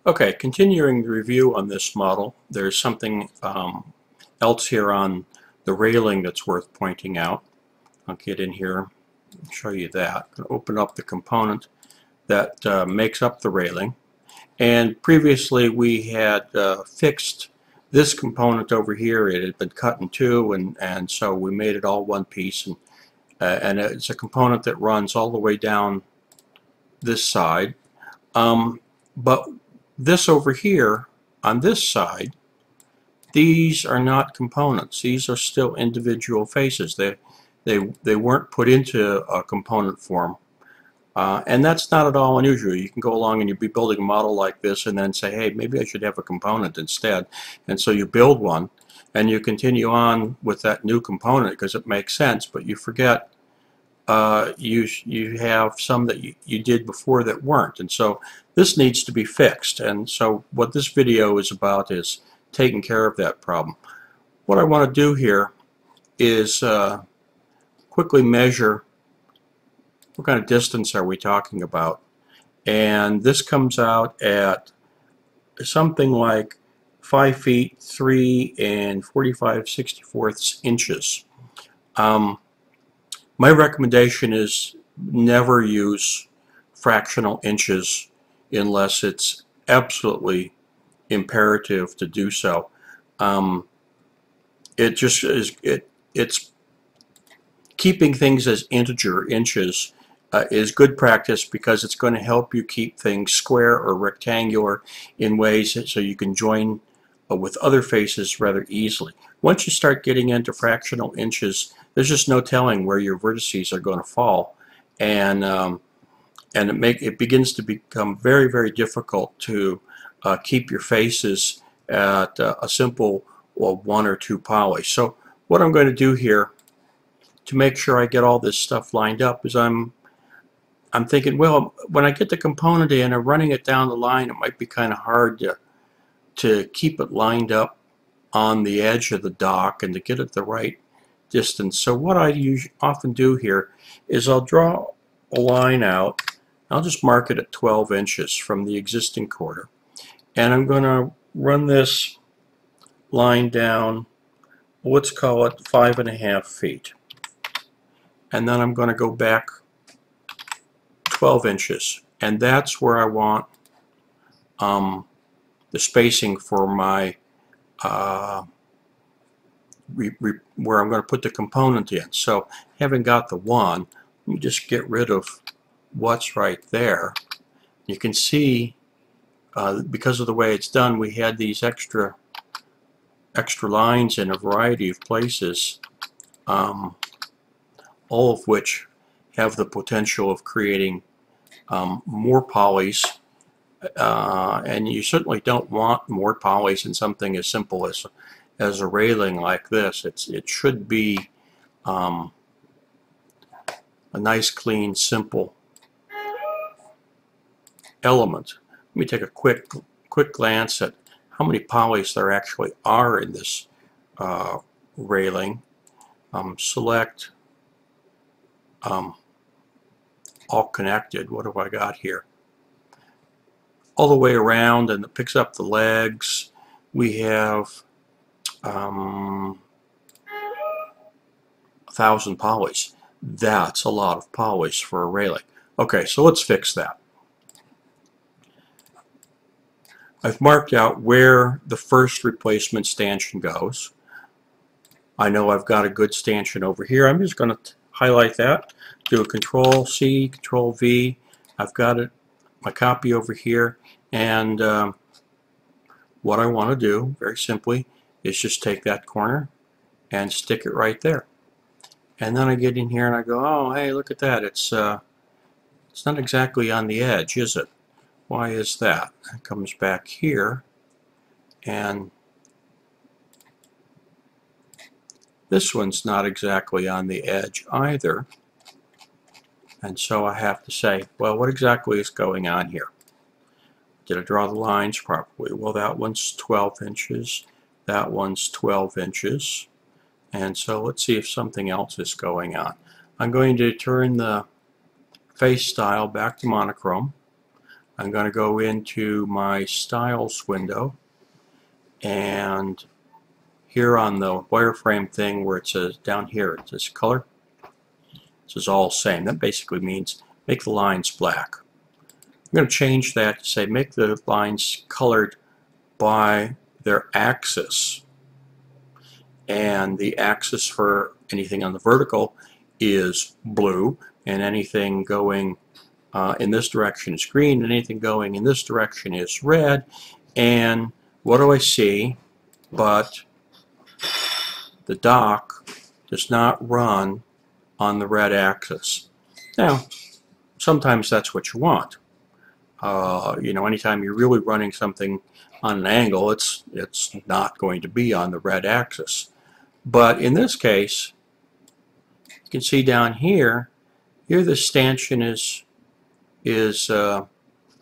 Okay, continuing the review on this model, there's something else here on the railing that's worth pointing out. I'll get in here and show you that. I'm going to open up the component that makes up the railing. And previously we had fixed this component over here. It had been cut in two, and so we made it all one piece. And it's a component that runs all the way down this side. But this over here on this side, these are not components. These are still individual faces. They weren't put into a component form. And that's not at all unusual. You can go along and you'd be building a model like this and then say, hey, maybe I should have a component instead. And so you build one and you continue on with that new component because it makes sense, but you forget you have some that you did before that weren't, and so this needs to be fixed. And so what this video is about is taking care of that problem. What I want to do here is quickly measure what kind of distance are we talking about, and this comes out at something like 5 feet 3 and 45/64 inches. My recommendation is never use fractional inches unless it's absolutely imperative to do so. It just is, it's keeping things as integer inches is good practice because it's going to help you keep things square or rectangular in ways so you can join with other faces rather easily. Once you start getting into fractional inches, there's just no telling where your vertices are going to fall, and it begins to become very, very difficult to keep your faces at a simple 1 or 2 poly. So what I'm going to do here to make sure I get all this stuff lined up is I'm thinking, well, when I get the component in and running it down the line, it might be kind of hard to keep it lined up on the edge of the dock and to get it the right distance. So what I often do here is I'll draw a line out. I'll just mark it at 12 inches from the existing quarter, and I'm going to run this line down, let's call it 5.5 feet, and then I'm going to go back 12 inches, and that's where I want the spacing for my where I'm going to put the component in. So having got the one, let me just get rid of what's right there. You can see because of the way it's done, we had these extra lines in a variety of places, all of which have the potential of creating more polys. And you certainly don't want more polys in something as simple as a railing like this. It should be a nice, clean, simple element. Let me take a quick glance at how many polys there actually are in this railing. Select all connected. What have I got here? All the way around, and it picks up the legs. We have 1,000 polys. That's a lot of polys for a railing. Okay, so let's fix that. I've marked out where the first replacement stanchion goes. I know I've got a good stanchion over here. I'm just going to highlight that, do a Control-C, Control-V. I've got it, my copy over here, and what I want to do, very simply, is just take that corner and stick it right there. And then I get in here and I go, oh, hey, look at that. It's not exactly on the edge, is it? Why is that? It comes back here, and this one's not exactly on the edge either. And so I have to say, well, what exactly is going on here? Did I draw the lines properly? Well, that one's 12 inches. That one's 12 inches. And so let's see if something else is going on. I'm going to turn the face style back to monochrome. I'm going to go into my styles window, and here on the wireframe thing where it says down here, it says color. It says all same. That basically means make the lines black. I'm going to change that to say make the lines colored by their axis. And the axis for anything on the vertical is blue, and anything going in this direction is green, and anything going in this direction is red. And what do I see? But the dock does not run on the red axis. Now, sometimes that's what you want. You know, anytime you're really running something on an angle, it's not going to be on the red axis. But in this case, you can see down here, the stanchion is a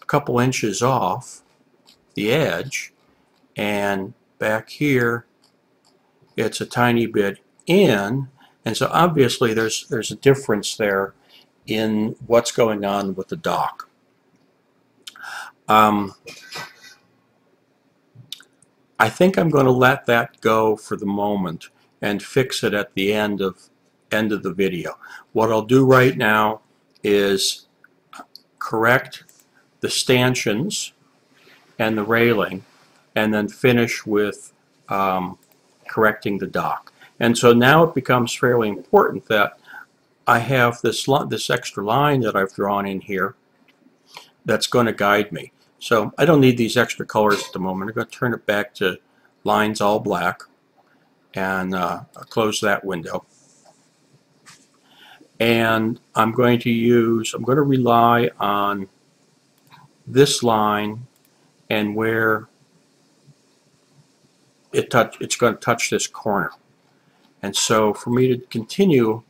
couple inches off the edge, and back here it's a tiny bit in, and so obviously there's a difference there in what's going on with the dock. I think I'm going to let that go for the moment and fix it at the end of the video. What I'll do right now is correct the stanchions and the railing, and then finish with correcting the dock. And so now it becomes fairly important that I have this extra line that I've drawn in here that's going to guide me. So I don't need these extra colors at the moment. I'm going to turn it back to lines all black, and close that window. And I'm going to rely on this line and where it's going to touch this corner. And so for me to continue,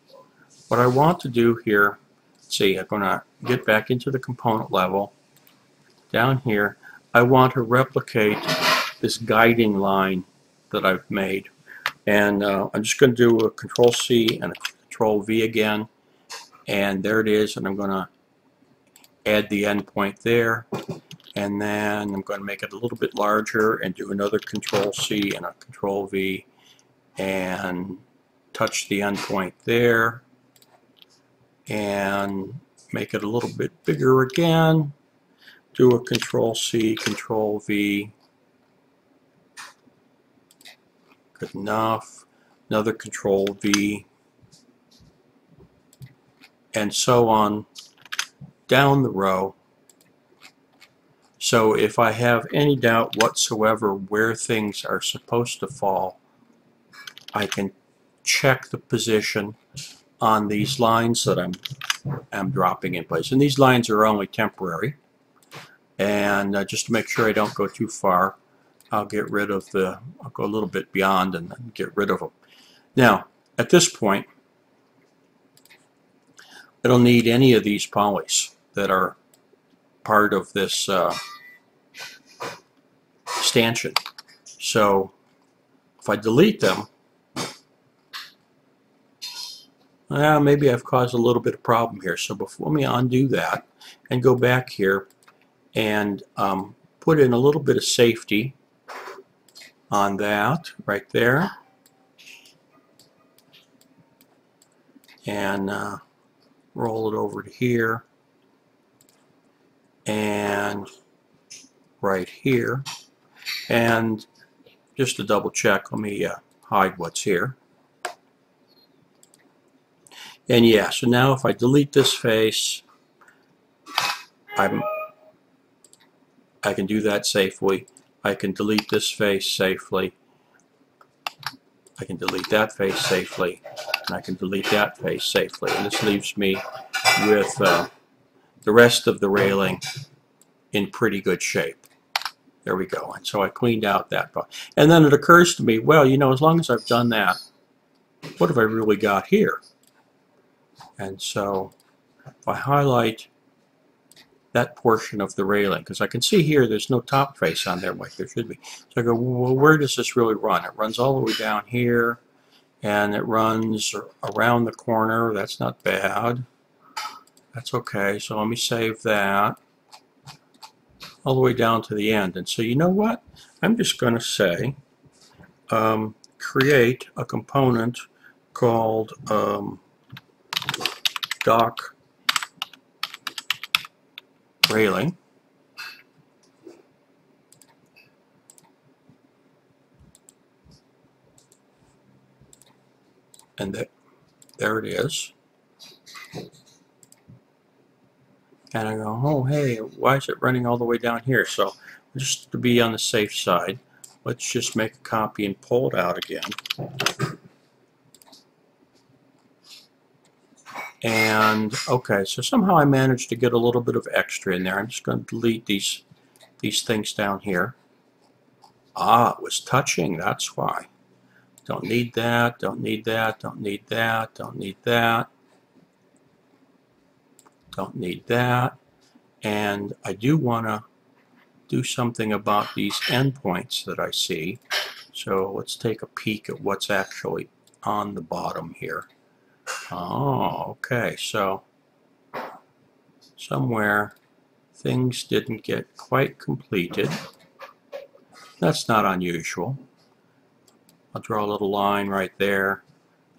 what I want to do here, see, I'm going to get back into the component level. Down here, I want to replicate this guiding line that I've made. And I'm just going to do a Control-C and a Control-V again. And there it is, and I'm going to add the endpoint there. And then I'm going to make it a little bit larger and do another Control-C and a Control-V and touch the endpoint there. And make it a little bit bigger again. Do a Control-C, Control-V. Good enough. Another Control-V. And so on down the row. So if I have any doubt whatsoever where things are supposed to fall, I can check the position on these lines that I'm dropping in place. And these lines are only temporary. And just to make sure I don't go too far, I'll go a little bit beyond and then get rid of them. Now, at this point, I don't need any of these polys that are part of this stanchion. So if I delete them, well, maybe I've caused a little bit of problem here. So let me undo that and go back here and put in a little bit of safety on that right there, and roll it over to here and right here. And just to double check, let me hide what's here. And yeah, so now if I delete this face, I can do that safely. I can delete this face safely. I can delete that face safely. And I can delete that face safely. And this leaves me with the rest of the railing in pretty good shape. There we go. And so I cleaned out that part. And then it occurs to me, well, you know, as long as I've done that, what have I really got here? And so if I highlight that portion of the railing, because I can see here there's no top face on there like there should be. So I go, well, where does this really run? It runs all the way down here, and it runs around the corner. That's not bad. That's okay. So let me save that. all the way down to the end. And so you know what? I'm just going to say create a component called dock railing. And there it is. And I go, oh, hey, why is it running all the way down here? So just to be on the safe side, let's just make a copy and pull it out again. And okay, so somehow I managed to get a little bit of extra in there. I'm just going to delete these things down here. Ah, it was touching, that's why. Don't need that, don't need that, don't need that, don't need that. Don't need that. And I do want to do something about these endpoints that I see. So let's take a peek at what's actually on the bottom here. Oh, okay. So somewhere things didn't get quite completed. That's not unusual. I'll draw a little line right there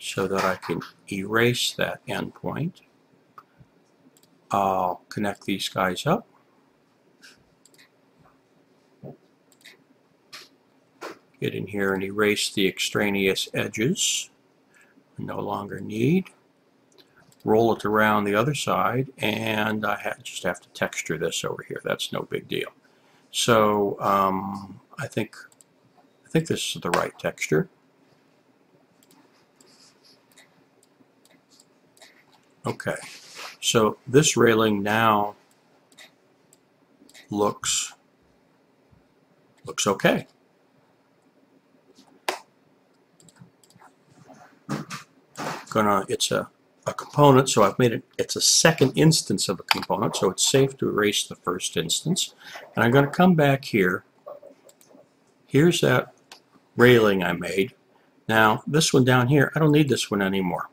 so that I can erase that endpoint. I'll connect these guys up. Get in here and erase the extraneous edges we no longer need. Roll it around the other side, and I just have to texture this over here. That's no big deal. So I think this is the right texture. Okay, so this railing now looks okay. It's a component, so I've made it, it's a second instance of a component, so it's safe to erase the first instance. And I'm going to come back here. Here's that railing I made. Now, this one down here, I don't need this one anymore.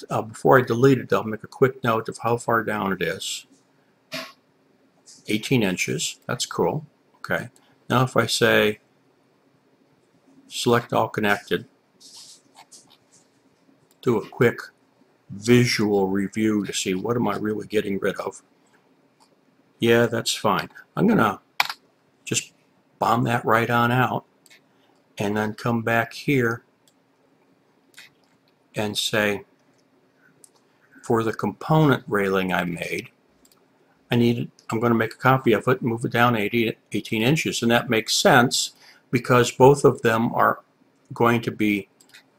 Before I delete it, I'll make a quick note of how far down it is. 18 inches, that's cool. Okay. Now if I say select all connected, do a quick visual review to see what am I really getting rid of. Yeah, that's fine. I'm gonna just bomb that right on out and then come back here and say for the component railing I made, I'm going to make a copy of it and move it down 18 inches, and that makes sense because both of them are going to be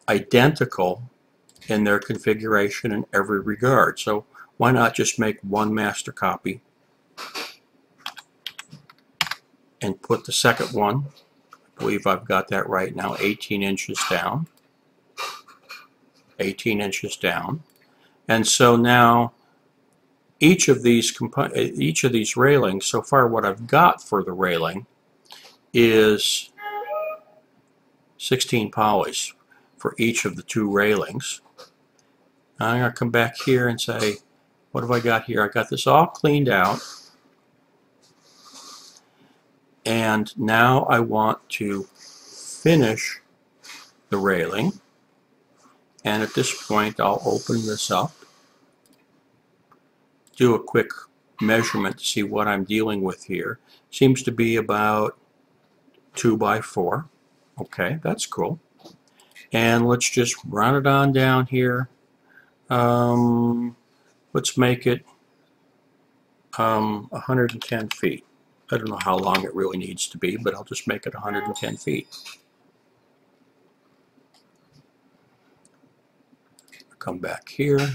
identical in their configuration in every regard. So why not just make one master copy and put the second one, I believe I've got that right now, 18 inches down, 18 inches down. And so now each of these railings, so far what I've got for the railing is 16 polys for each of the two railings. I'm going to come back here and say, what have I got here? I got this all cleaned out. And now I want to finish the railing. And at this point, I'll open this up, do a quick measurement to see what I'm dealing with here. Seems to be about 2 by 4. Okay, that's cool. And let's just run it on down here. Let's make it 110 feet. I don't know how long it really needs to be, but I'll just make it 110 feet. Come back here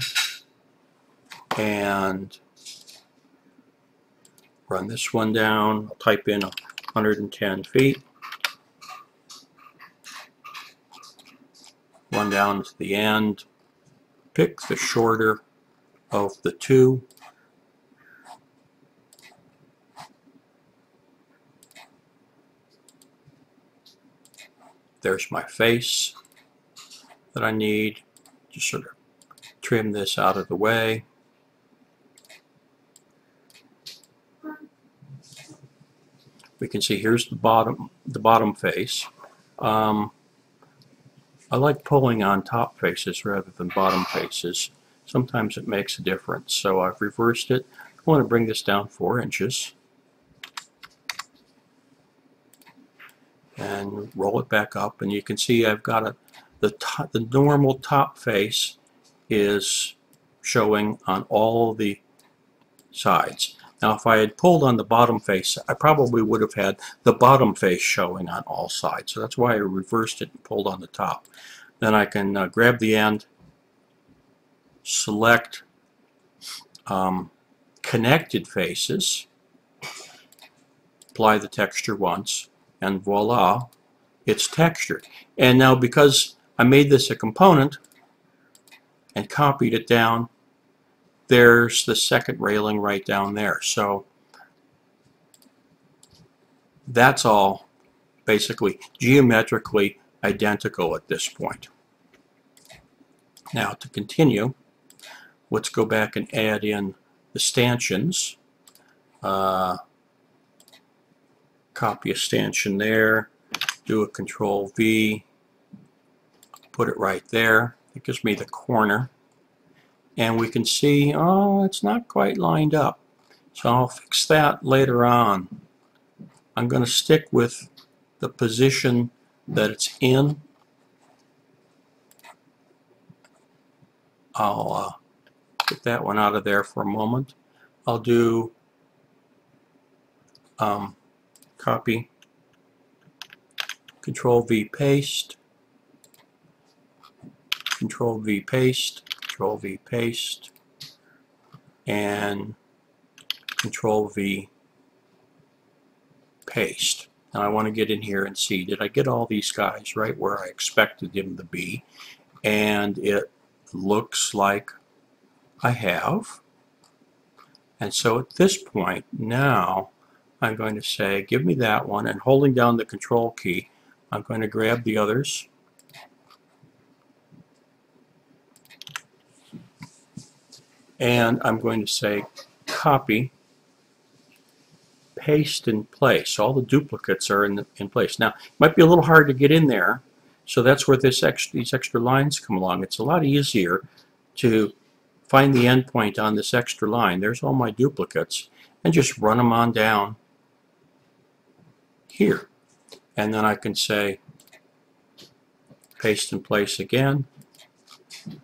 and run this one down. I'll type in 110 feet. Run down to the end. Pick the shorter of the two. There's my face that I need. Just sort of trim this out of the way. we can see here's the bottom face. I like pulling on top faces rather than bottom faces. Sometimes it makes a difference. So I've reversed it. I want to bring this down 4 inches and roll it back up, and you can see I've got the normal top face is showing on all the sides. Now if I had pulled on the bottom face, I probably would have had the bottom face showing on all sides. So that's why I reversed it and pulled on the top. Then I can grab the end, select connected faces, apply the texture once, and voila, it's textured. And now because I made this a component and copied it down, there's the second railing right down there. So that's all basically geometrically identical at this point. Now to continue, let's go back and add in the stanchions. Copy a stanchion there, do a Control V, put it right there. It gives me the corner. And we can see, oh, it's not quite lined up. So I'll fix that later on. I'm going to stick with the position that it's in. I'll get that one out of there for a moment. I'll do copy, Control V paste, Control V paste, Control V paste, and Control V paste. Now I want to get in here and see, did I get all these guys right where I expected them to be? And it looks like I have. And so at this point, now I'm going to say, give me that one, and holding down the Control key, I'm going to grab the others. And I'm going to say, copy, paste in place. All the duplicates are in place. Now, it might be a little hard to get in there, so that's where these extra lines come along. It's a lot easier to find the endpoint on this extra line. There's all my duplicates, and just run them on down here. And then I can say, paste in place again,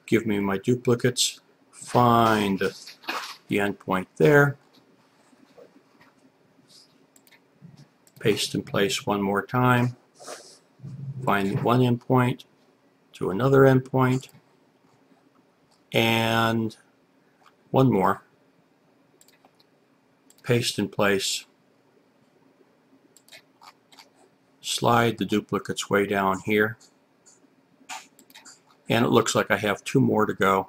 give me my duplicates, find the endpoint there, paste in place one more time, find one endpoint to another endpoint, and one more, paste in place, slide the duplicates way down here, and it looks like I have 2 more to go.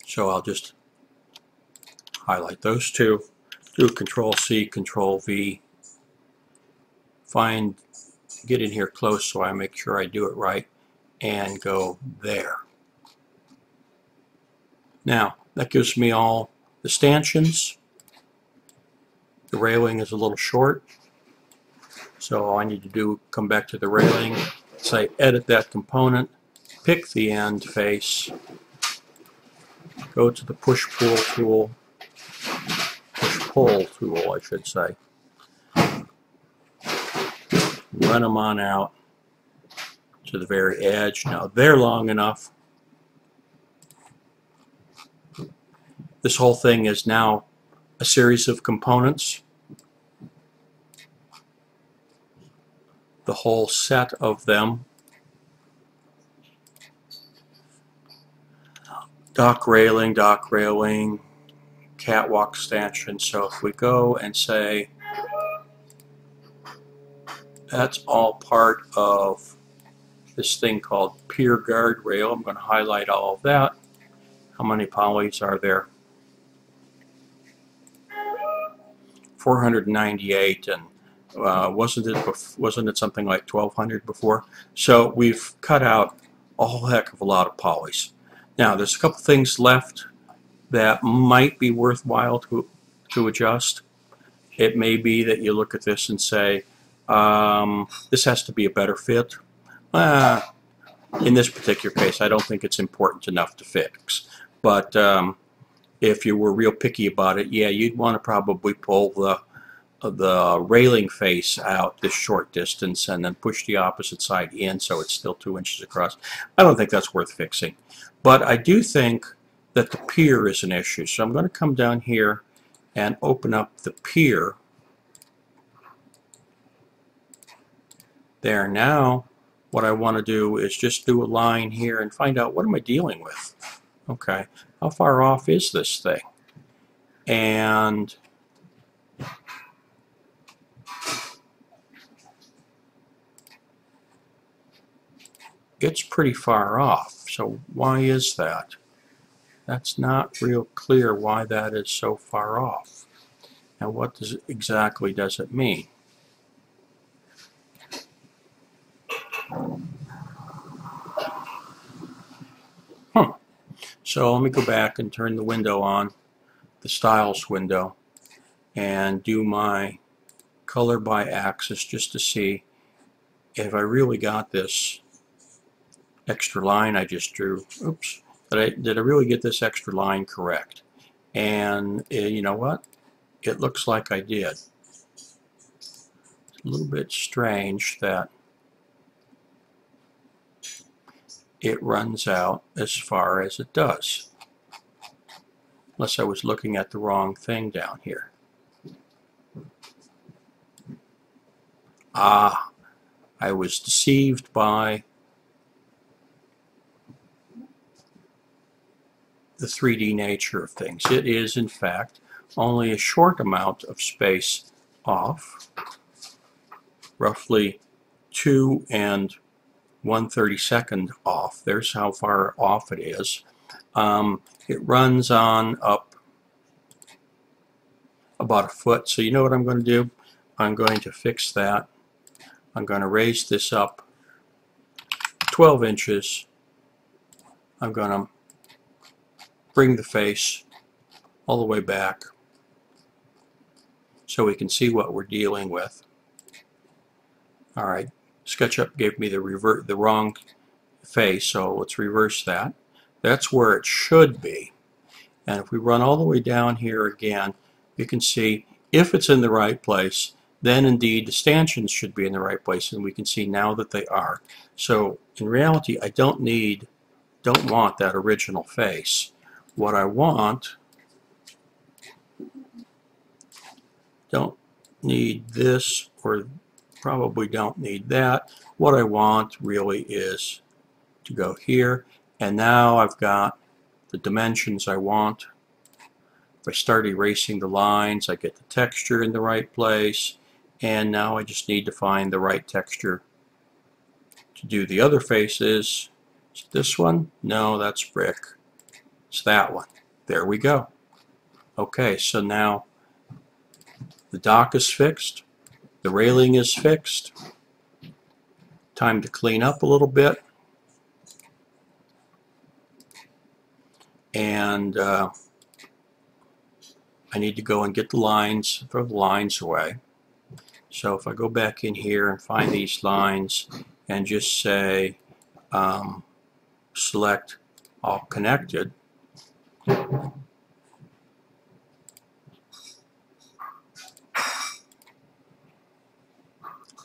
So I'll just highlight those 2, do Control C, Control V, get in here close so I make sure I do it right, and go there. Now that gives me all the stanchions. The railing is a little short, so all I need to do, come back to the railing, say edit that component, pick the end face, go to the push-pull tool, push-pull tool I should say, run them on out to the very edge. Now they're long enough. This whole thing is now a series of components. The whole set of them. Dock railing, catwalk stanchion. So if we go and say that's all part of this thing called pier guardrail, I'm going to highlight all of that. How many polys are there? 498, and wasn't it something like 1,200 before? So we've cut out a whole heck of a lot of polys. Now there's a couple things left that might be worthwhile to to adjust. It may be that you look at this and say, this has to be a better fit. In this particular case, I don't think it's important enough to fix. But if you were real picky about it, yeah, you'd want to probably pull the railing face out this short distance and then push the opposite side in so it's still 2 inches across. I don't think that's worth fixing. But I do think that the pier is an issue. So I'm going to come down here and open up the pier. There. Now what I want to do is just do a line here and find out what am I dealing with. Okay, how far off is this thing? And it's pretty far off. So why is that? That's not real clear why that is so far off. Now what exactly does it mean? So let me go back and turn the window on, the styles window, and do my color by axis just to see if I really got this extra line I just drew. Oops. Did I really get this extra line correct? And you know what? It looks like I did. It's a little bit strange that it runs out as far as it does. Unless I was looking at the wrong thing down here. Ah, I was deceived by the 3D nature of things. It is, in fact, only a short amount of space off, roughly 2 1/32 off. There's how far off it is. It runs on up about a foot. So you know what I'm going to do? I'm going to fix that. I'm going to raise this up 12 inches. I'm going to bring the face all the way back so we can see what we're dealing with. All right, SketchUp gave me the wrong face, so let's reverse that. That's where it should be. And if we run all the way down here again, you can see if it's in the right place, then indeed the stanchions should be in the right place, and we can see now that they are. So in reality, I don't want that original face. What I want, don't need this, or probably don't need that. What I want really is to go here, and now I've got the dimensions I want. If I start erasing the lines, I get the texture in the right place, and now I just need to find the right texture to do the other faces. Is it this one? No, that's brick. It's that one. There we go. Okay, so now the dock is fixed, the railing is fixed. Time to clean up a little bit. And I need to go and get the lines, throw the lines away. So if I go back in here and find these lines and just say select all connected,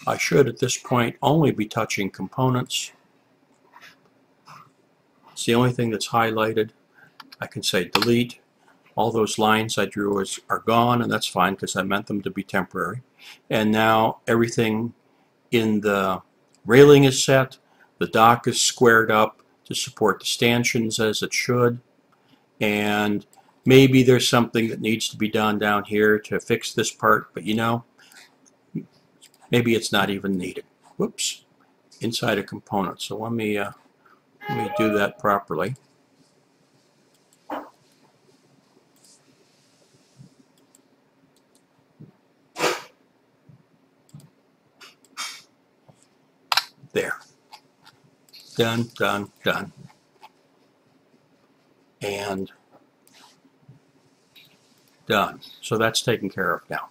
I should at this point only be touching components. It's the only thing that's highlighted. I can say delete. All those lines I drew are gone, and that's fine because I meant them to be temporary. And now everything in the railing is set. The dock is squared up to support the stanchions as it should. And maybe there's something that needs to be done down here to fix this part, but you know, maybe it's not even needed. Whoops, inside a component. So let me do that properly. There. Done, done, done. And Done. So that's taken care of now.